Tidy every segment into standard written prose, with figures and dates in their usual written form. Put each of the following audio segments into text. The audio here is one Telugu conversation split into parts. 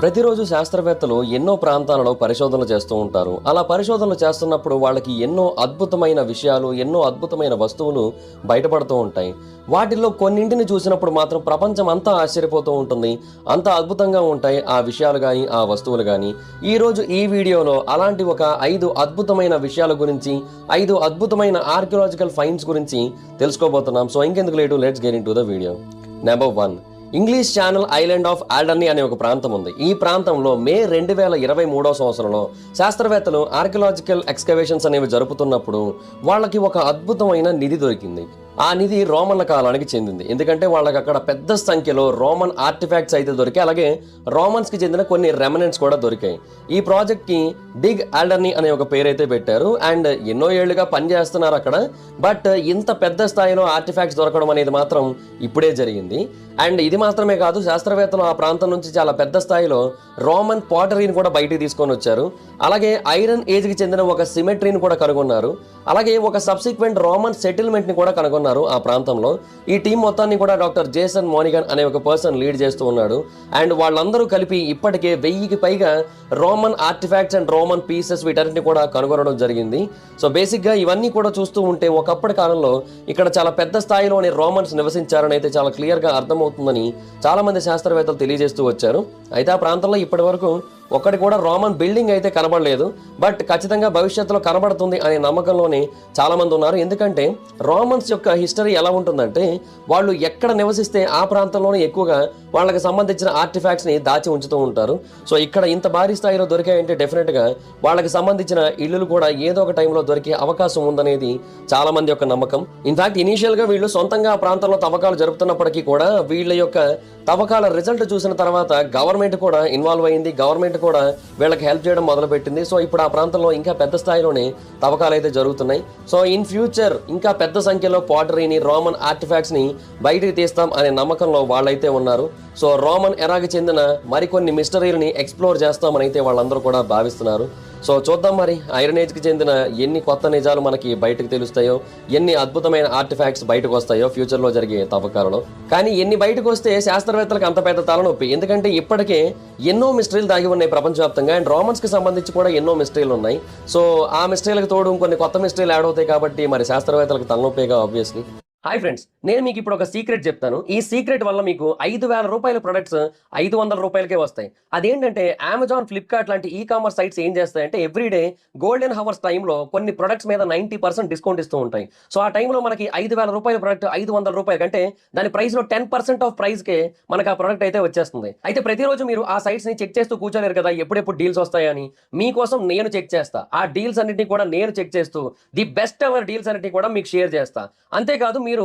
ప్రతిరోజు శాస్త్రవేత్తలు ఎన్నో ప్రాంతాలలో పరిశోధనలు చేస్తూ ఉంటారు. అలా పరిశోధనలు చేస్తున్నప్పుడు వాళ్ళకి ఎన్నో అద్భుతమైన విషయాలు, ఎన్నో అద్భుతమైన వస్తువులు బయటపడుతూ ఉంటాయి. వాటిల్లో కొన్నింటిని చూసినప్పుడు మాత్రం ప్రపంచం అంతా ఆశ్చర్యపోతూ ఉంటుంది. అంత అద్భుతంగా ఉంటాయి ఆ విషయాలు కానీ, ఆ వస్తువులు కానీ. ఈరోజు ఈ వీడియోలో అలాంటి ఒక 5 అద్భుతమైన విషయాల గురించి, 5 అద్భుతమైన ఆర్కియలాజికల్ ఫైండ్స్ గురించి తెలుసుకోబోతున్నాం. సో ఇంకెందుకు late, let's get into the video. Number 1, English channel island of Alderney అనే ఒక ప్రాంతం ఉంది. ఈ ప్రాంతంలో మే 2023 సంవత్సరంలో శాస్త్రవేత్తలు ఆర్కియలాజికల్ ఎక్స్కవేషన్స్ అనేవి జరుపుతున్నప్పుడు వాళ్ళకి ఒక అద్భుతమైన నిధి దొరికింది. ఆ నిధి రోమన్ల కాలానికి చెందింది. ఎందుకంటే వాళ్ళకి అక్కడ పెద్ద సంఖ్యలో రోమన్ ఆర్టిఫాక్ట్స్ అయితే దొరికాయి. అలాగే రోమన్స్కి చెందిన కొన్ని రెమనెంట్స్ కూడా దొరికాయి. ఈ ప్రాజెక్ట్కి డిగ్ ఆల్డర్నీ అనే ఒక పేరైతే పెట్టారు. అండ్ ఎన్నో ఏళ్లుగా పనిచేస్తున్నారు అక్కడ. బట్ ఇంత పెద్ద స్థాయిలో ఆర్టిఫాక్ట్స్ దొరకడం అనేది మాత్రం ఇప్పుడే జరిగింది. అండ్ ఇది మాత్రమే కాదు, శాస్త్రవేత్తలు ఆ ప్రాంతం నుంచి చాలా పెద్ద స్థాయిలో రోమన్ పాటరీని కూడా బయటికి తీసుకొని వచ్చారు. అలాగే ఐరన్ ఏజ్కి చెందిన ఒక సిమెట్రీని కూడా కనుగొన్నారు. అలాగే ఒక సబ్సిక్వెంట్ రోమన్ సెటిల్మెంట్ని కూడా కనుగొన్నారు ఆ ప్రాంతంలో. ఈ టీం మొత్తాన్ని కూడా డాక్టర్ జేసన్ మోనిగన్ అనే ఒక పర్సన్ లీడ్ చేస్తూ ఉన్నాడు. అండ్ వాళ్ళందరూ కలిపి ఇప్పటికే 1000కి పైగా Roman artefacts and Roman pieces వీటన్నిటిని కూడా కనుగొనడం జరిగింది. సో బేసిక్గా ఇవన్నీ కూడా చూస్తూ ఉంటే ఒకప్పటి కాలంలో ఇక్కడ చాలా పెద్ద స్థాయిలోని రోమన్స్ నివసించారని అయితే చాలా క్లియర్గా అర్థమవుతుందని చాలామంది శాస్త్రవేత్తలు తెలియజేస్తూ వచ్చారు. అయితే ఆ ప్రాంతంలో ఇప్పటి వరకు ఒక్కటి కూడా రోమన్ బిల్డింగ్ అయితే కనబడలేదు. బట్ ఖచ్చితంగా భవిష్యత్తులో కనబడుతుంది అనే నమ్మకంలోనే చాలామంది ఉన్నారు. ఎందుకంటే రోమన్స్ యొక్క హిస్టరీ ఎలా ఉంటుందంటే, వాళ్ళు ఎక్కడ నివసిస్తే ఆ ప్రాంతంలోనే ఎక్కువగా వాళ్ళకి సంబంధించిన ఆర్టిఫాక్ట్స్ని దాచి ఉంచుతూ ఉంటారు. సో ఇక్కడ ఇంత భారీ స్థాయిలో దొరికాయంటే డెఫినెట్గా వాళ్ళకి సంబంధించిన ఇల్లులు కూడా ఏదో ఒక టైంలో దొరికే అవకాశం ఉందనేది చాలామంది యొక్క నమ్మకం. ఇన్ఫాక్ట్ ఇనీషియల్గా వీళ్ళు సొంతంగా ఆ ప్రాంతంలో తవ్వకాలు జరుపుతున్నప్పటికీ కూడా వీళ్ళ యొక్క తవ్వకాల రిజల్ట్ చూసిన తర్వాత గవర్నమెంట్ కూడా ఇన్వాల్వ్ అయింది. గవర్నమెంట్ కూడా వీళ్ళకి హెల్ప్ చేయడం మొదలుపెట్టింది. సో ఇప్పుడు ఆ ప్రాంతంలో ఇంకా పెద్ద స్థాయిలోనే తవ్వకాలు అయితే జరుగుతున్నాయి. సో ఇన్ ఫ్యూచర్ ఇంకా పెద్ద సంఖ్యలో పాటరీని, రోమన్ ఆర్టిఫాక్ట్స్ని బయటికి తీస్తాం అనే నమ్మకంలో వాళ్ళైతే ఉన్నారు. సో రోమన్ ఎరాకి చెందిన మరికొన్ని మిస్టరీలని ఎక్స్ప్లోర్ చేస్తామని అయితే వాళ్ళందరూ కూడా భావిస్తున్నారు. సో చూద్దాం మరి ఐరన్ ఏజ్కి చెందిన ఎన్ని కొత్త నిజాలు మనకి బయటకు తెలుస్తాయో, ఎన్ని అద్భుతమైన ఆర్టిఫాక్ట్స్ బయటకు వస్తాయో ఫ్యూచర్లో జరిగే తవ్వకాలలో. కానీ ఎన్ని బయటకు వస్తే శాస్త్రవేత్తలకు అంత పెద్ద తలనొప్పి. ఎందుకంటే ఇప్పటికే ఎన్నో మిస్టరీలు దాగి ఉన్నాయి ప్రపంచవ్యాప్తంగా. అండ్ రోమన్స్కి సంబంధించి కూడా ఎన్నో మిస్టరీలు ఉన్నాయి. సో ఆ మిస్టరీలకు తోడు కొన్ని కొత్త మిస్టరీలు యాడ్ అవుతాయి కాబట్టి మరి శాస్త్రవేత్తలకు తలనొప్పిగా ఆబ్వియస్లీ. హాయ్ ఫ్రెండ్స్, నేను మీకు ఇప్పుడు ఒక సీక్రెట్ చెప్తాను. ఈ సీక్రెట్ వల్ల మీకు 5000 రూపాయల ప్రొడక్ట్స్ 500 రూపాయలకే వస్తాయి. అదేంటంటే అమెజాన్, ఫ్లిప్కార్ట్ లాంటి ఈ కామర్స్ సైట్స్ ఏం చేస్తాయంటే ఎవ్రీడే గోల్డెన్ హవర్స్ టైంలో కొన్ని ప్రొడక్ట్స్ మీద 90% డిస్కౌంట్ ఇస్తూ ఉంటాయి. సో ఆ టైంలో మనకి 5000 రూపాయల ప్రొడక్ట్ 500 రూపాయలు అంటే దాని ప్రైస్లో 10% ఆఫ్ ప్రైస్కే మనకు ఆ ప్రొడక్ట్ అయితే వచ్చేస్తుంది. అయితే ప్రతిరోజు మీరు ఆ సైట్స్ని చెక్ చేస్తూ కూర్చోలేరు కదా, ఎప్పుడెప్పుడు డీల్స్ వస్తాయని. మీకోసం నేను చెక్ చేస్తా. ఆ డీల్స్ అన్నింటినీ కూడా నేను చెక్ చేస్తూ ది బెస్ట్ ఎవర్ డీల్స్ అన్నింటినీ కూడా మీకు షేర్ చేస్తా. అంతేకాదు మీరు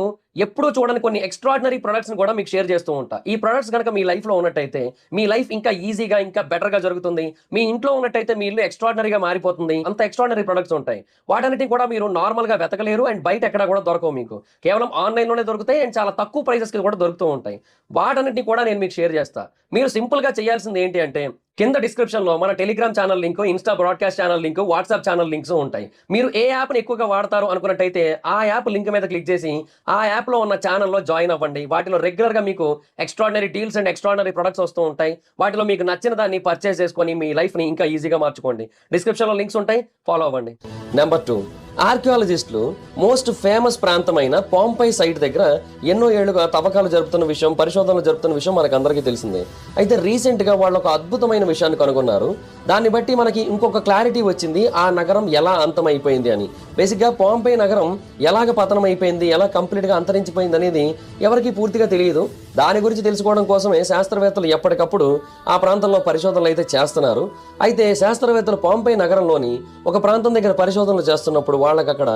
ఎప్పుడూ చూడని కొన్ని ఎక్స్ట్రాడినరీ ప్రొడక్ట్స్ని కూడా మీకు షేర్ చేస్తూ ఉంటా. ఈ ప్రొడక్ట్స్ కనుక మీ లైఫ్లో ఉన్నట్టయితే మీ లైఫ్ ఇంకా ఈజీగా, ఇంకా బెటర్గా జరుగుతుంది. మీ ఇంట్లో ఉన్నట్టయితే మీ ఇల్లు ఎక్స్ట్రాడినరీగా మారిపోతుంది. అంత ఎక్స్ట్రాడినరీ ప్రొడక్ట్స్ ఉంటాయి. వాటన్నిటిని కూడా మీరు నార్మల్గా వెతకలేరు. అండ్ బయట ఎక్కడ కూడా దొరకవు. మీకు కేవలం ఆన్లైన్లోనే దొరుకుతాయి. అండ్ చాలా తక్కువ ప్రైసెస్కి కూడా దొరుకుతూ ఉంటాయి. వాటన్నిటిని కూడా నేను మీకు షేర్ చేస్తా. మీరు సింపుల్గా చేయాల్సింది ఏంటి అంటే, కింద డిస్క్రిప్షన్లో మన Telegram channel link, Insta broadcast channel link, WhatsApp channel links ఉంటాయి. మీరు ఏ యాప్ని ఎక్కువగా వాడతారు అనుకున్నట్టయితే ఆ యాప్ లింక్ మీద క్లిక్ చేసి ఆ యాప్లో ఉన్న ఛానల్లో జాయిన్ అవ్వండి. వాటిలో రెగ్యులర్గా మీకు extraordinary deals and extraordinary products వస్తూ ఉంటాయి. వాటిలో మీకు నచ్చిన దాన్ని పర్చేస్ చేసుకొని మీ లైఫ్ని ఇంకా ఈజీగా మార్చుకోండి. డిస్క్రిప్షన్లో లింక్స్ ఉంటాయి, ఫాలో అవ్వండి. నెంబర్ 2, ఆర్కియాలజిస్టులు మోస్ట్ ఫేమస్ ప్రాంతమైన పాంపై సైట్ దగ్గర ఎన్నో ఏళ్లుగా తవ్వకాలు జరుపుతున్న విషయం, పరిశోధనలు జరుపుతున్న విషయం మనకు అందరికీ తెలిసిందే. అయితే రీసెంట్గా వాళ్ళు ఒక అద్భుతమైన విషయాన్ని కనుగొన్నారు. దాన్ని బట్టి మనకి ఇంకొక క్లారిటీ వచ్చింది, ఆ నగరం ఎలా అంతమైపోయింది అని. బేసిక్గా పాంపై నగరం ఎలాగ పతనం అయిపోయింది, ఎలా కంప్లీట్గా అంతరించిపోయింది అనేది ఎవరికి పూర్తిగా తెలియదు. దాని గురించి తెలుసుకోవడం కోసమే శాస్త్రవేత్తలు ఎప్పటికప్పుడు ఆ ప్రాంతంలో పరిశోధనలు అయితే చేస్తున్నారు. అయితే శాస్త్రవేత్తలు పాంపై నగరంలోని ఒక ప్రాంతం దగ్గర పరిశోధనలు చేస్తున్నప్పుడు వాళ్ళకి అక్కడ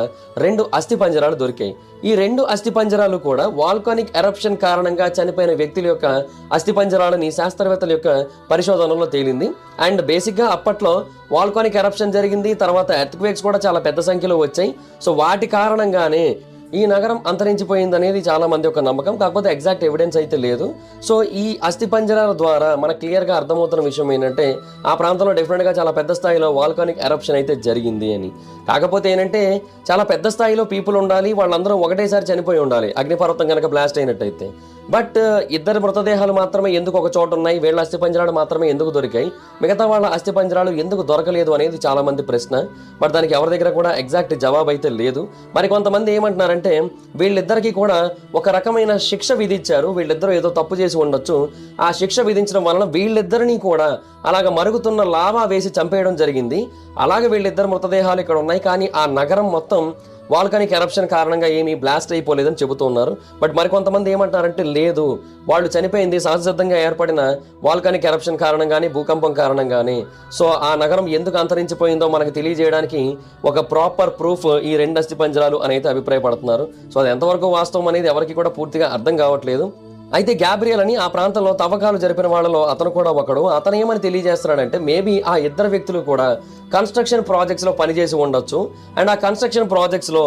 2 అస్థిపంజరాలు దొరికాయి. ఈ 2 అస్థిపంజరాలు కూడా వాల్కానిక్ ఎరప్షన్ కారణంగా చనిపోయిన వ్యక్తుల యొక్క అస్థిపంజరాలని శాస్త్రవేత్తల యొక్క పరిశోధనలో తేలింది. అండ్ బేసిక్గా అప్పట్లో వాల్కానిక్ ఎరప్షన్ జరిగింది. తర్వాత ఎర్త్క్వేక్స్ కూడా చాలా పెద్ద సంఖ్యలో వచ్చాయి. సో వాటి కారణంగానే ఈ నగరం అంతరించిపోయిందనేది చాలా మంది యొక్క నమ్మకం. కాకపోతే ఎగ్జాక్ట్ ఎవిడెన్స్ అయితే లేదు. సో ఈ అస్థిపంజరాల ద్వారా మనకు క్లియర్గా అర్థమవుతున్న విషయం ఏంటంటే ఆ ప్రాంతంలో డెఫినెట్గా చాలా పెద్ద స్థాయిలో వాల్కానిక్ ఎరప్షన్ అయితే జరిగింది అని. కాకపోతే ఏంటంటే చాలా పెద్ద స్థాయిలో పీపుల్ ఉండాలి, వాళ్ళందరూ ఒకటేసారి చనిపోయి ఉండాలి అగ్నిపర్వతం కనుక బ్లాస్ట్ అయినట్టయితే. బట్ ఇద్దరు మృతదేహాలు మాత్రమే ఎందుకు ఒక చోట ఉన్నాయి, వీళ్ళ అస్థిపంజరాలు మాత్రమే ఎందుకు దొరికాయి, మిగతా వాళ్ళ అస్థిపంజరాలు ఎందుకు దొరకలేదు అనేది చాలా మంది ప్రశ్న. బట్ దానికి ఎవరి దగ్గర కూడా ఎగ్జాక్ట్ జవాబు అయితే లేదు. మరి కొంతమంది ఏమంటున్నారంటే వీళ్ళిద్దరికీ కూడా ఒక రకమైన శిక్ష విధించారు, వీళ్ళిద్దరూ ఏదో తప్పు చేసి ఉండొచ్చు, ఆ శిక్ష విధించడం వలన వీళ్ళిద్దరినీ కూడా అలాగ మరుగుతున్న లావా వేసి చంపేయడం జరిగింది. అలాగే వీళ్ళిద్దరు మృతదేహాలు ఇక్కడ ఉన్నాయి, కానీ ఆ నగరం మొత్తం వాల్కానిక్ ఎరప్షన్ కారణంగా ఏమీ బ్లాస్ట్ అయిపోలేదని చెబుతూ ఉన్నారు. బట్ మరికొంతమంది ఏమంటారంటే లేదు, వాళ్ళు చనిపోయింది సహజసిద్ధంగా ఏర్పడిన వాల్కానిక్ ఎరప్షన్ కారణంగానే, భూకంపం కారణంగానే. సో ఆ నగరం ఎందుకు అంతరించిపోయిందో మనకు తెలియజేయడానికి ఒక ప్రాపర్ ప్రూఫ్ ఈ 2 అస్థిపంజరాలు అని అయితే అభిప్రాయపడుతున్నారు. సో అది ఎంతవరకు వాస్తవం అనేది ఎవరికి కూడా పూర్తిగా అర్థం కావట్లేదు. అయితే గ్యాబ్రియల్ అని ఆ ప్రాంతంలో తవ్వకాలు జరిపిన వాళ్ళలో అతను కూడా ఒకడు. అతను ఏమని తెలియజేస్తున్నాడంటే మేబీ ఆ ఇద్దరు వ్యక్తులు కూడా కన్స్ట్రక్షన్ ప్రాజెక్ట్స్లో పనిచేసి ఉండొచ్చు, అండ్ ఆ కన్స్ట్రక్షన్ ప్రాజెక్ట్స్లో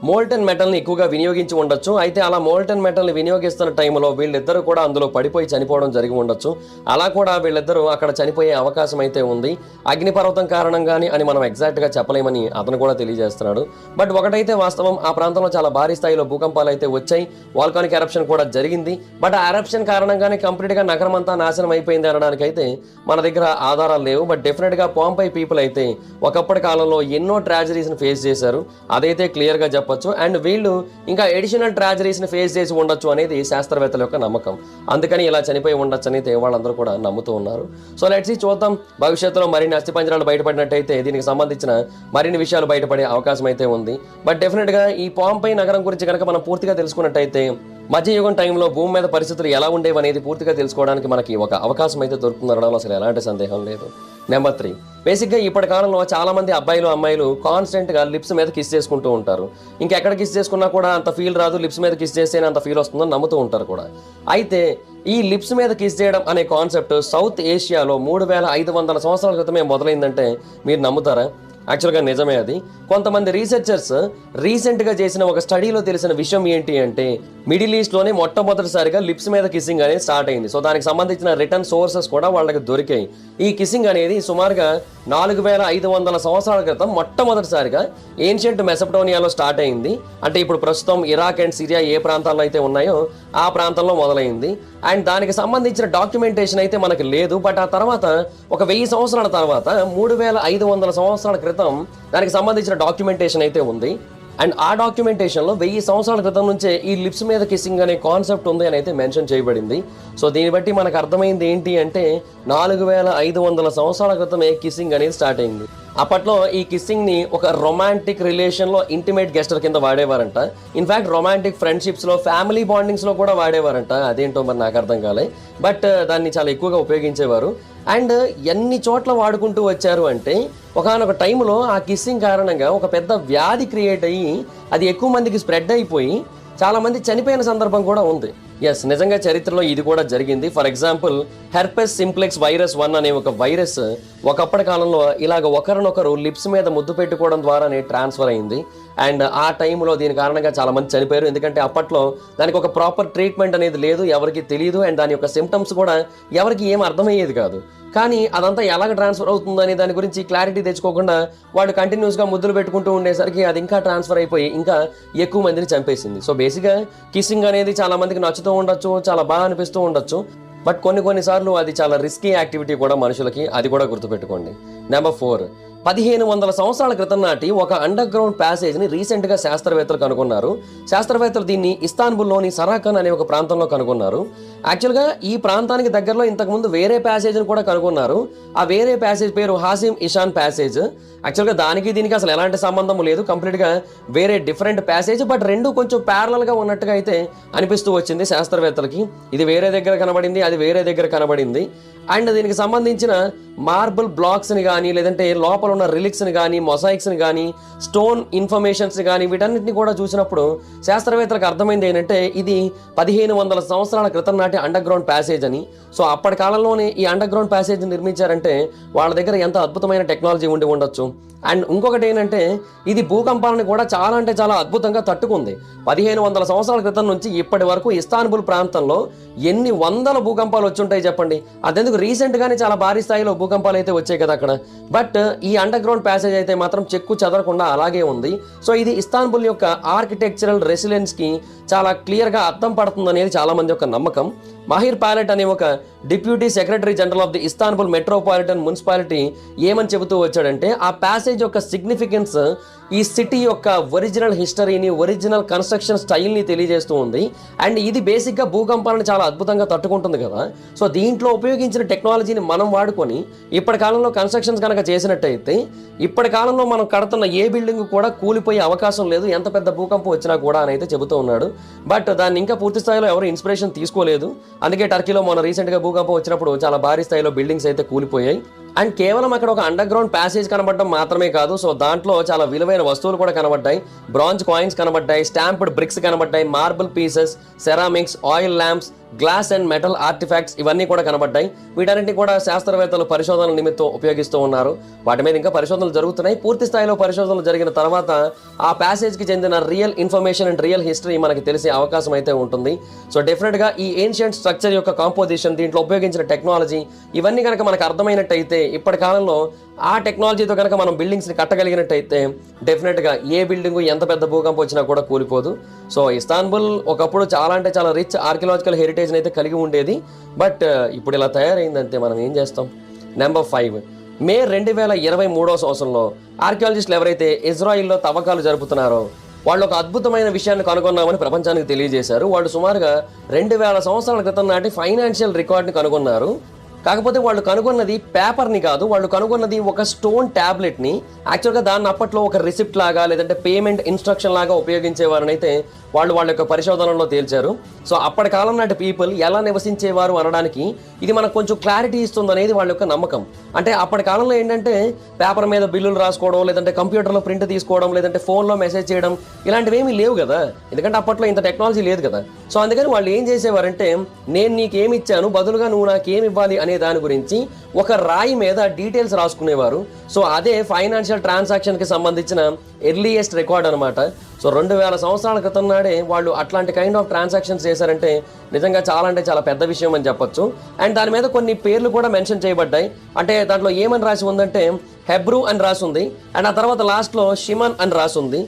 మోల్టన్ మెటల్ని ఎక్కువగా వినియోగించి ఉండొచ్చు. అయితే అలా మోల్టన్ మెటల్ని వినియోగిస్తున్న టైంలో వీళ్ళిద్దరూ కూడా అందులో పడిపోయి చనిపోవడం జరిగి ఉండొచ్చు. అలా కూడా వీళ్ళిద్దరూ అక్కడ చనిపోయే అవకాశం అయితే ఉంది, అగ్నిపర్వతం కారణంగానే అని మనం ఎగ్జాక్ట్గా చెప్పలేమని అతను కూడా తెలియజేస్తున్నాడు. బట్ ఒకటైతే వాస్తవం, ఆ ప్రాంతంలో చాలా భారీ స్థాయిలో భూకంపాలు అయితే వచ్చాయి, వాల్కానిక్ ఎరప్షన్ కూడా జరిగింది. బట్ ఆ ఎరప్షన్ కారణంగానే కంప్లీట్గా నగరం అంతా నాశనం అయిపోయింది అనడానికి అయితే మన దగ్గర ఆధారాలు లేవు. బట్ డెఫినెట్గా పాంపై పీపుల్ అయితే ఒకప్పటి కాలంలో ఎన్నో ట్రాజడీస్ని ఫేస్ చేశారు, అదైతే క్లియర్గా చెప్పచ్చు. అండ్ వీళ్ళు ఇంకా ఎడిషనల్ ట్రాజడీస్ని ఫేస్ చేసి ఉండొచ్చు అనేది శాస్త్రవేత్తల యొక్క నమ్మకం. అందుకని ఇలా చనిపోయి ఉండొచ్చు అనేది వాళ్ళందరూ కూడా నమ్ముతూ ఉన్నారు. సో లెట్స్ సీ, చూద్దాం భవిష్యత్తులో మరిన్ని అస్థిపంజరాలు బయటపడినట్టయితే దీనికి సంబంధించిన మరిన్ని విషయాలు బయటపడే అవకాశం అయితే ఉంది. బట్ డెఫినెట్గా ఈ పాంపై నగరం గురించి కనుక మనం పూర్తిగా తెలుసుకున్నట్టయితే మధ్యయుగం టైంలో భూమి మీద పరిస్థితులు ఎలా ఉండేవి అనేది పూర్తిగా తెలుసుకోవడానికి మనకి ఒక అవకాశం అయితే దొరుకుతుందనడంలో అసలు ఎలాంటి సందేహం లేదు. నెంబర్ 3, బేసిక్గా ఇప్పటి కాలంలో చాలా మంది అబ్బాయిలు అమ్మాయిలు కాన్స్టెంట్గా లిప్స్ మీద కిస్ చేసుకుంటూ ఉంటారు. ఇంకెక్కడ కిస్ చేసుకున్నా కూడా అంత ఫీల్ రాదు, లిప్స్ మీద కిస్ చేస్తేనే అంత ఫీల్ వస్తుందని నమ్ముతూ ఉంటారు కూడా. అయితే ఈ లిప్స్ మీద కిస్ చేయడం అనే కాన్సెప్ట్ సౌత్ ఏషియాలో 3500 సంవత్సరాల క్రితమే మొదలైందంటే మీరు నమ్ముతారా? యాక్చువల్గా నిజమే అది. కొంతమంది రీసెర్చర్స్ రీసెంట్గా చేసిన ఒక స్టడీలో తెలిసిన విషయం ఏంటి అంటే మిడిల్ ఈస్ట్లోనే మొట్టమొదటిసారిగా లిప్స్ మీద కిస్సింగ్ అనేది స్టార్ట్ అయింది. సో దానికి సంబంధించిన రిటర్న్ సోర్సెస్ కూడా వాళ్ళకి దొరికాయి. ఈ కిస్సింగ్ అనేది సుమారుగా 4500 సంవత్సరాల క్రితం మొట్టమొదటిసారిగా ఏన్షియంట్ మెసపటోనియాలో స్టార్ట్ అయింది. అంటే ఇప్పుడు ప్రస్తుతం ఇరాక్ అండ్ సిరియా ఏ ప్రాంతాల్లో అయితే ఉన్నాయో ఆ ప్రాంతంలో మొదలైంది. అండ్ దానికి సంబంధించిన డాక్యుమెంటేషన్ అయితే మనకు లేదు. బట్ ఆ తర్వాత ఒక 1000 సంవత్సరాల తర్వాత 3500 సంవత్సరాల క్రితం దానికి సంబంధించిన డాక్యుమెంటేషన్ అయితే ఉంది. అండ్ ఆ డాక్యుమెంటేషన్లో 1000 సంవత్సరాల క్రితం నుంచే ఈ లిప్స్ మీద కిస్సింగ్ అనే కాన్సెప్ట్ ఉంది అని అయితే మెన్షన్ చేయబడింది. సో దీన్ని బట్టి మనకు అర్థమైంది ఏంటి అంటే 4500 సంవత్సరాల క్రితమే కిస్సింగ్ అనేది స్టార్ట్ అయింది. అప్పట్లో ఈ కిస్సింగ్ని ఒక రొమాంటిక్ రిలేషన్లో ఇంటిమేట్ గెస్టర్ కింద వాడేవారంట. ఇన్ఫ్యాక్ట్ రొమాంటిక్ ఫ్రెండ్షిప్స్లో, ఫ్యామిలీ బాండింగ్స్లో కూడా వాడేవారంట. అదేంటో మరి నాకు అర్థం కాలే, బట్ దాన్ని చాలా ఎక్కువగా ఉపయోగించేవారు. అండ్ ఎన్ని చోట్ల వాడుకుంటూ వచ్చారు అంటే ఒకానొక టైంలో ఆ కిస్సింగ్ కారణంగా ఒక పెద్ద వ్యాధి క్రియేట్ అయ్యి అది ఎక్కువ మందికి స్ప్రెడ్ అయిపోయి చాలామంది చనిపోయిన సందర్భం కూడా ఉంది. ఎస్, నిజంగా చరిత్రలో ఇది కూడా జరిగింది. For example herpes simplex virus 1 అనే ఒక వైరస్ ఒకప్పటి కాలంలో ఇలాగ ఒకరినొకరు లిప్స్ మీద ముద్దు పెట్టుకోవడం ద్వారానే ట్రాన్స్ఫర్ అయింది. అండ్ ఆ టైంలో దీని కారణంగా చాలా మంది చనిపోయారు. ఎందుకంటే అప్పట్లో దానికి ఒక ప్రాపర్ ట్రీట్మెంట్ అనేది లేదు, ఎవరికి తెలియదు. అండ్ దాని యొక్క సిమ్టమ్స్ కూడా ఎవరికి ఏం అర్థమయ్యేది కాదు. కానీ అదంతా ఎలాగ ట్రాన్స్ఫర్ అవుతుందని దాని గురించి క్లారిటీ తెచ్చుకోకుండా వాళ్ళు కంటిన్యూస్గా ముద్దులు పెట్టుకుంటూ ఉండేసరికి అది ఇంకా ట్రాన్స్ఫర్ అయిపోయి ఇంకా ఎక్కువ మందిని చంపేసింది. సో బేసిక్గా కిస్సింగ్ అనేది చాలా మందికి నచ్చుతూ ఉండొచ్చు, చాలా బాగా అనిపిస్తూ ఉండొచ్చు. బట్ కొన్నిసార్లు అది చాలా రిస్కీ యాక్టివిటీ కూడా మనుషులకి, అది కూడా గుర్తుపెట్టుకోండి. నెంబర్ 4, 1500 సంవత్సరాల క్రితం నాటి ఒక అండర్ గ్రౌండ్ ప్యాసేజ్ని రీసెంట్గా శాస్త్రవేత్తలు కనుగొన్నారు. శాస్త్రవేత్తలు దీన్ని ఇస్తాన్బుల్లోని సరాఖన్ అనే ఒక ప్రాంతంలో కనుగొన్నారు. యాక్చువల్గా ఈ ప్రాంతానికి దగ్గరలో ఇంతకుముందు వేరే ప్యాసేజ్ని కూడా కనుగొన్నారు. ఆ వేరే ప్యాసేజ్ పేరు హాసిమ్ ఇషాన్ ప్యాసేజ్. యాక్చువల్గా దానికి దీనికి అసలు ఎలాంటి సంబంధం లేదు, కంప్లీట్గా వేరే డిఫరెంట్ ప్యాసేజ్. బట్ రెండు కొంచెం ప్యారలల్గా ఉన్నట్టుగా అయితే అనిపిస్తూ వచ్చింది శాస్త్రవేత్తలకి. ఇది వేరే దగ్గర కనబడింది, అది వేరే దగ్గర కనబడింది. అండ్ దీనికి సంబంధించిన మార్బుల్ బ్లాక్స్ని కానీ, లేదంటే లోపల ఉన్న రిలిక్స్ని కానీ, మొజాయిక్స్ని కానీ, స్టోన్ ఇన్ఫర్మేషన్స్ని కానీ, వీటన్నిటిని కూడా చూసినప్పుడు శాస్త్రవేత్తలకు అర్థమైంది ఏంటంటే ఇది 1500 సంవత్సరాల క్రితం నాటి అండర్ గ్రౌండ్ ప్యాసేజ్ అని. సో అప్పటి కాలంలోనే ఈ అండర్ గ్రౌండ్ ప్యాసేజ్ నిర్మించారంటే వాళ్ళ దగ్గర ఎంత అద్భుతమైన టెక్నాలజీ ఉండి ఉండొచ్చు. అండ్ ఇంకొకటి ఏంటంటే ఇది భూకంపాలను కూడా చాలా అంటే చాలా అద్భుతంగా తట్టుకుంది. 1500 సంవత్సరాల క్రితం నుంచి ఇప్పటి వరకు ఇస్తాన్బుల్ ప్రాంతంలో ఎన్ని వందల భూకంపాలు వచ్చి ఉంటాయి చెప్పండి. అదెందుకు రీసెంట్గానే చాలా భారీ స్థాయిలో భూకంపాలు అయితే వచ్చాయి కదా అక్కడ. బట్ ఈ అండర్ గ్రౌండ్ ప్యాసేజ్ అయితే మాత్రం చెక్కు చెదరకుండా అలాగే ఉంది. సో ఇది ఇస్తాన్బుల్ యొక్క ఆర్కిటెక్చరల్ రెసిలెన్స్కి చాలా క్లియర్గా అర్థం పడుతుంది అనేది చాలా మంది యొక్క నమ్మకం. మాహిర్ పాలెట్ అనే ఒక deputy secretary general of the Istanbul metropolitan municipality ఏమని చెబుతూ వచ్చాడంటే, ఆ ప్యాసేజ్ యొక్క సిగ్నిఫికెన్స్ ఈ సిటీ యొక్క ఒరిజినల్ హిస్టరీని, ఒరిజినల్ కన్స్ట్రక్షన్ స్టైల్ని తెలియజేస్తూ ఉంది. అండ్ ఇది బేసిక్గా భూకంపాలను చాలా అద్భుతంగా తట్టుకుంటుంది కదా. సో దీంట్లో ఉపయోగించిన టెక్నాలజీని మనం వాడుకొని ఇప్పటి కాలంలో కన్స్ట్రక్షన్స్ కనుక చేసినట్టయితే ఇప్పటి కాలంలో మనం కడుతున్న ఏ బిల్డింగ్ కూడా కూలిపోయే అవకాశం లేదు, ఎంత పెద్ద భూకంపం వచ్చినా కూడా అని అయితే చెబుతూ ఉన్నాడు. బట్ దాన్ని ఇంకా పూర్తి స్థాయిలో ఎవరు ఇన్స్పిరేషన్ తీసుకోలేదు. అందుకే టర్కీలో మొన్న రీసెంట్గా భూకంపం వచ్చినప్పుడు చాలా భారీ స్థాయిలో బిల్డింగ్స్ అయితే కూలిపోయాయి. అండ్ కేవలం అక్కడ ఒక అండర్ గ్రౌండ్ ప్యాసేజ్ కనబడడం మాత్రమే కాదు, సో దాంట్లో చాలా విలువైన వస్తువులు కూడా కనబడ్డాయి. బ్రాంజ్ కాయిన్స్ కనబడ్డాయి, స్టాంప్డ్ బ్రిక్స్ కనబడ్డాయి, marble pieces, ceramics, oil lamps, glass and metal artifacts ఇవన్నీ కూడా కనబడ్డాయి. వీటన్నింటినీ కూడా శాస్త్రవేత్తలు పరిశోధనల నిమిత్తం ఉపయోగిస్తూ ఉన్నారు. వాటి మీద ఇంకా పరిశోధనలు జరుగుతున్నాయి. పూర్తి స్థాయిలో పరిశోధనలు జరిగిన తర్వాత ఆ ప్యాసేజ్కి చెందిన real information and real history మనకి తెలిసే అవకాశం అయితే ఉంటుంది. సో డెఫినెట్గా ఈ ఏన్షియంట్ స్ట్రక్చర్ యొక్క కాంపోజిషన్, దీంట్లో ఉపయోగించిన టెక్నాలజీ ఇవన్నీ కనుక మనకు అర్థమైనట్టయితే, ఇప్పటి కాలంలో ఆ టెక్నాలజీతో కనుక మనం బిల్డింగ్స్ని కట్టగలిగినట్టయితే డెఫినెట్గా ఏ బిల్డింగు ఎంత పెద్ద భూకంపం వచ్చినా కూడా కూలిపోదు. సో ఇస్తాన్బుల్ ఒకప్పుడు చాలా అంటే చాలా రిచ్ ఆర్కియలాజికల్ హెరిటేజ్ని అయితే కలిగి ఉండేది. బట్ ఇప్పుడు ఇలా తయారైందంటే మనం ఏం చేస్తాం. నెంబర్ 5, మే 2023 సంవత్సరంలో ఆర్కియాలజిస్టులు ఎవరైతే ఇజ్రాయిల్లో తవ్వకాలు జరుపుతున్నారో వాళ్ళు ఒక అద్భుతమైన విషయాన్ని కనుగొన్నామని ప్రపంచానికి తెలియజేశారు. వాళ్ళు సుమారుగా 2000 సంవత్సరాల క్రితం నాటి ఫైనాన్షియల్ రికార్డ్ని కనుగొన్నారు. కాకపోతే వాళ్ళు కనుగొన్నది పేపర్ని కాదు, వాళ్ళు కనుగొన్నది ఒక స్టోన్ ట్యాబ్లెట్ని. యాక్చువల్గా దాన్ని అప్పట్లో ఒక రిసిప్ట్ లాగా లేదంటే పేమెంట్ ఇన్స్ట్రక్షన్ లాగా ఉపయోగించేవారని అయితే వాళ్ళ యొక్క పరిశోధనలో తేల్చారు. సో అప్పటి కాలం నాటి పీపుల్ ఎలా నివసించేవారు అనడానికి ఇది మనకు కొంచెం క్లారిటీ ఇస్తుంది అనేది వాళ్ళ యొక్క నమ్మకం. అంటే అప్పటి కాలంలో ఏంటంటే పేపర్ మీద బిల్లులు రాసుకోవడం, లేదంటే కంప్యూటర్లో ప్రింట్ తీసుకోవడం, లేదంటే ఫోన్లో మెసేజ్ చేయడం ఇలాంటివి ఏమీ లేవు కదా, ఎందుకంటే అప్పట్లో ఇంత టెక్నాలజీ లేదు కదా. సో అందుకని వాళ్ళు ఏం చేసేవారంటే, నేను నీకేమి ఇచ్చాను బదులుగా నువ్వు నాకేమి ఇవ్వాలి అనే దాని గురించి ఒక రాయి మీద డీటెయిల్స్ రాసుకునేవారు. సో అదే ఫైనాన్షియల్ ట్రాన్సాక్షన్కి సంబంధించిన ఎర్లియెస్ట్ రికార్డ్ అనమాట. సో 2000 సంవత్సరాల క్రితం నాడే వాళ్ళు అట్లాంటి కైండ్ ఆఫ్ ట్రాన్సాక్షన్స్ చేశారంటే నిజంగా చాలా అంటే చాలా పెద్ద విషయం అని చెప్పొచ్చు. అండ్ దాని మీద కొన్ని పేర్లు కూడా మెన్షన్ చేయబడ్డాయి. అంటే దాంట్లో ఏమని రాసి ఉందంటే హెబ్రూ అని రాసి ఉంది, అండ్ ఆ తర్వాత లాస్ట్లో షిమన్ అని రాసి ఉంది,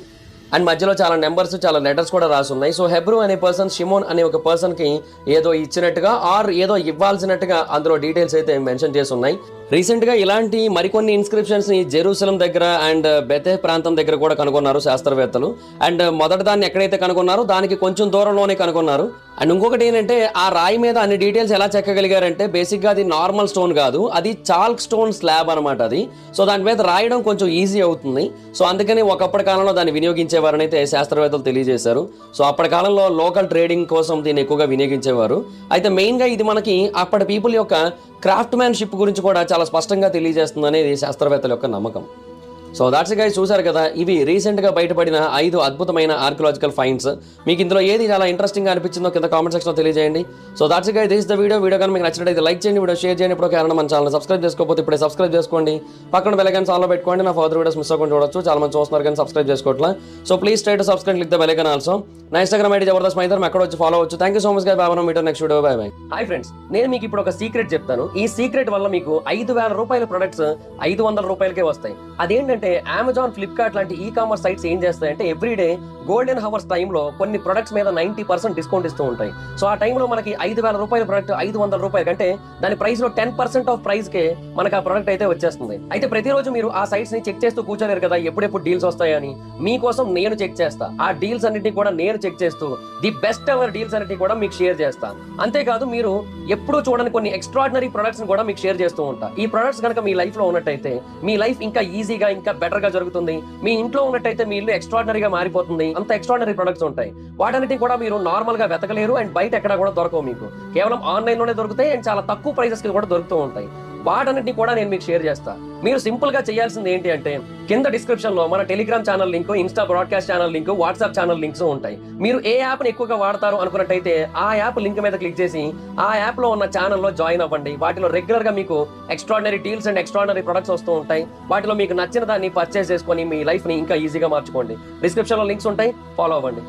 అండ్ మధ్యలో చాలా నెంబర్స్, చాలా లెటర్స్ కూడా రాసి ఉన్నాయి. సో హెబ్రూ అనే పర్సన్ షిమోన్ అనే ఒక పర్సన్కి ఏదో ఇచ్చినట్టుగా ఆర్ ఏదో ఇవ్వాల్సినట్టుగా అందులో డీటెయిల్స్ అయితే మెన్షన్ చేసి ఉన్నాయి. రీసెంట్గా ఇలాంటి మరికొన్ని ఇన్స్క్రిప్షన్స్ని జెరూసలం దగ్గర అండ్ బెతే ప్రాంతం దగ్గర కూడా కనుగొన్నారు శాస్త్రవేత్తలు. అండ్ మొదటి దాన్ని ఎక్కడైతే కనుగొన్నారో దానికి కొంచెం దూరంలోనే కనుగొన్నారు. అండ్ ఇంకొకటి ఏంటంటే ఆ రాయి మీద అన్ని డీటెయిల్స్ ఎలా చెక్కగలిగారంటే బేసిక్గా అది నార్మల్ స్టోన్ కాదు, అది చాల్క్ స్టోన్ స్లాబ్ అనమాట అది. సో దాని మీద రాయడం కొంచెం ఈజీ అవుతుంది. సో అందుకని ఒకప్పటి కాలంలో దాన్ని వినియోగించేవారని అయితే శాస్త్రవేత్తలు తెలియజేశారు. సో అప్పటి కాలంలో లోకల్ ట్రేడింగ్ కోసం దీన్ని ఎక్కువగా వినియోగించేవారు. అయితే మెయిన్గా ఇది మనకి అప్పటి పీపుల్ యొక్క క్రాఫ్ట్ మ్యాన్షిప్ గురించి కూడా చాలా స్పష్టంగా తెలియజేస్తుంది అనేది శాస్త్రవేత్తల యొక్క నమ్మకం. సో దాట్స్ గైస్, చూసారు కదా, ఇవి రీసెంట్గా బయటపడిన 5 అద్భుతమైన ఆర్కియలాజికల్ ఫైండ్స్. మీకు ఇందులో ఏది చాలా ఇంట్రెస్టింగ్గా అనిపించిందో కింద కామెంట్ సెక్షన్లో తెలియజేయండి. So that's guys, this the video కానీ మీకు నచ్చినట్లయితే లైక్ చేయండి, వీడియో షేర్ చేయండి. ఇప్పుడు కారణం మన ఛానల్ సబ్స్క్రైబ్ చేసుకోకపోతే ఇప్పుడే సబ్స్క్రైబ్ చేసుకోండి, పక్కన బెల్ ఐకాన్ ఆన్లో పెట్టుకోండి. నా ఫర్దర్ వీడియోస్ మిస్ అవ్వకుండా చూడొచ్చు. చాలా మంది చూస్తున్నారు కానీ సబ్స్క్రైబ్ చేసుకోవట్లా. So please try to subscribe, click the bell icon also. నా ఇన్స్టాగ్రామ్ ఐడి జబర్దస్త్ మైదర్, ఎక్కడ వచ్చి ఫాలో అవచ్చు. Thank you so much guys, bye. మీటర్ next video, bye bye. Hi friends, నేను మీకు ఇప్పుడు ఒక సీక్రెట్ చెప్తాను. ఈ సీక్రెట్ వల్ల మీకు 5000 రూపాయల ప్రొడక్ట్స్ 500 రూపాయలకే వస్తాయి. అదేంటంటే అమెజాన్, ఫ్లిప్కార్ట్ లాంటి ఈ కామర్స్ సైట్స్ ఏం చేస్తాయంటే ఎవ్రీడే గోల్డెన్ హవర్స్ టైంలో కొన్ని ప్రొడక్ట్స్ మీద 90% డిస్కౌంట్ ఇస్తూ ఉంటాయి. సో ఆ టైంలో మనకి 5000 రూపాయల ప్రొడక్ట్ 500 రూపాయలు కంటే దాని ప్రైస్ లో 10% ఆఫ్ ప్రైస్ కే మనకు ఆ ప్రొడక్ట్ అయితే వచ్చేస్తుంది. అయితే ప్రతిరోజు మీరు ఆ సైట్స్ ని చెక్ చేస్తూ కూర్చోలేరు కదా, ఎప్పుడెప్పుడు డీల్స్ వస్తాయని. మీకోసం నేను చెక్ చేస్తా. ఆ డీల్స్ అన్నిటిని కూడా నేను చెక్ చేస్తూ ది బెస్ట్ ఎవర్ డీల్స్ అన్నిటిని కూడా మీకు షేర్ చేస్తాను. అంతేకాదు మీరు ఎప్పుడూ చూడని కొన్ని ఎక్స్ట్రాడినరీ ప్రొడక్ట్స్ కూడా మీకు షేర్ చేస్తూ ఉంటా. ఈ ప్రొడక్ట్స్ కనుక మీ లైఫ్ లో ఉన్నట్టయితే మీ లైఫ్ ఇంకా ఈజీగా, ఇంకా బెటర్ గా జరుగుతుంది. మీ ఇంట్లో ఉన్నట్టయితే మీ ఇల్లు ఎక్స్ట్రాడినరీగా మారిపోతుంది. అంత ఎక్స్ట్రాడినరీ ప్రొడక్ట్స్ ఉంటాయి. వాటన్నిటిని కూడా మీరు నార్మల్ గా వెతకలేరు అండ్ బయట ఎక్కడ కూడా దొరకవు. మీకు కేవలం ఆన్లైన్ లోనే దొరుకుతాయి అండ్ చాలా తక్కువ ప్రైసెస్ కి కూడా దొరుకుతూ ఉంటాయి. వాటన్నిటిని కూడా నేను మీకు షేర్ చేస్తా. మీరు సింపుల్ గా చేయాల్సింది ఏంటి అంటే కింద డిస్క్రిప్షన్ లో మన Telegram channel link, Insta broadcast channel link, WhatsApp channel links ఉంటాయి. మీరు ఏ యాప్ ని ఎక్కువగా వాడతారు అనుకున్నట్టయితే ఆ యాప్ లింక్ మీద క్లిక్ చేసి ఆ యాప్ లో ఉన్న ఛానల్లో జాయిన్ అవ్వండి. వాటిలో రెగ్యులర్ గా మీకు extraordinary deals and extraordinary products వస్తూ ఉంటాయి. వాటిలో మీకు నచ్చిన దాన్ని పర్చేస్ చేసుకొని మీ లైఫ్ ని ఇంకా ఈజీగా మార్చుకోండి. డిస్క్రిప్షన్ లో లింక్స్ ఉంటాయి, ఫాలో అవ్వండి.